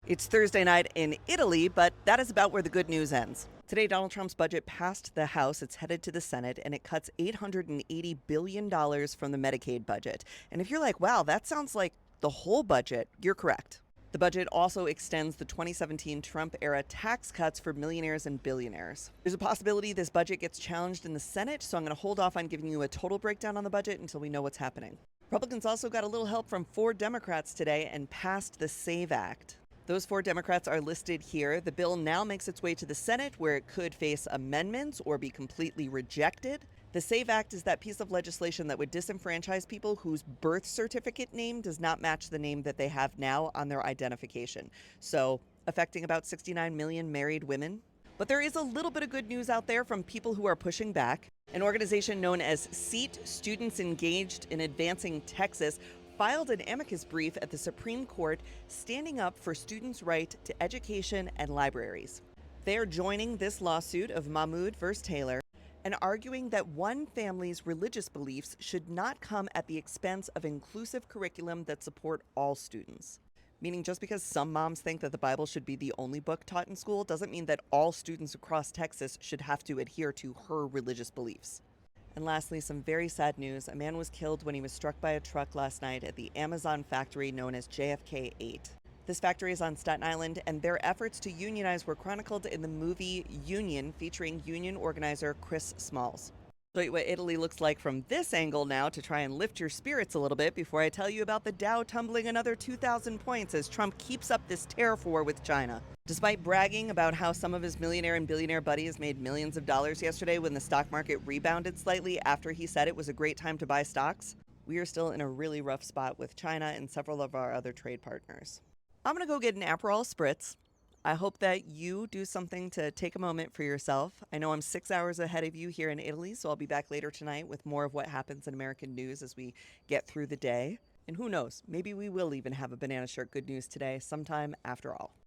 It's Thursday night in Italy, but that is about where the good news ends. Today, Donald Trump's budget passed the House, it's headed to the Senate, and it cuts $880 billion from the Medicaid budget. And if you're like, wow, that sounds like the whole budget, you're correct. The budget also extends the 2017 Trump era tax cuts for millionaires and billionaires. There's a possibility this budget gets challenged in the Senate, so I'm going to hold off on giving you a total breakdown on the budget until we know what's happening. Republicans also got a little help from 4 Democrats today and passed the SAVE Act. Those 4 Democrats are listed here. The bill now makes its way to the Senate, where it could face amendments or be completely rejected. The SAVE Act is that piece of legislation that would disenfranchise people whose birth certificate name does not match the name that they have now on their identification. So, affecting about 69 million married women. But there is a little bit of good news out there from people who are pushing back. An organization known as SEAT, Students Engaged in Advancing Texas, filed an amicus brief at the Supreme Court standing up for students' right to education and libraries. They are joining this lawsuit of Mahmoud versus Taylor and arguing that one family's religious beliefs should not come at the expense of inclusive curriculum that support all students. Meaning just because some moms think that the Bible should be the only book taught in school doesn't mean that all students across Texas should have to adhere to her religious beliefs. And lastly, some very sad news. A man was killed when he was struck by a truck last night at the Amazon factory known as JFK 8. This factory is on Staten Island, and their efforts to unionize were chronicled in the movie Union, featuring union organizer Chris Smalls. Show you what Italy looks like from this angle now to try and lift your spirits a little bit before I tell you about the Dow tumbling another 2,000 points as Trump keeps up this tariff war with China. Despite bragging about how some of his millionaire and billionaire buddies made millions of dollars yesterday when the stock market rebounded slightly after he said it was a great time to buy stocks, we are still in a really rough spot with China and several of our other trade partners. I'm going to go get an Aperol Spritz. I hope that you do something to take a moment for yourself. I know I'm 6 hours ahead of you here in Italy, so I'll be back later tonight with more of what happens in American news as we get through the day. And who knows, maybe we will even have a banana shirt good news today sometime after all.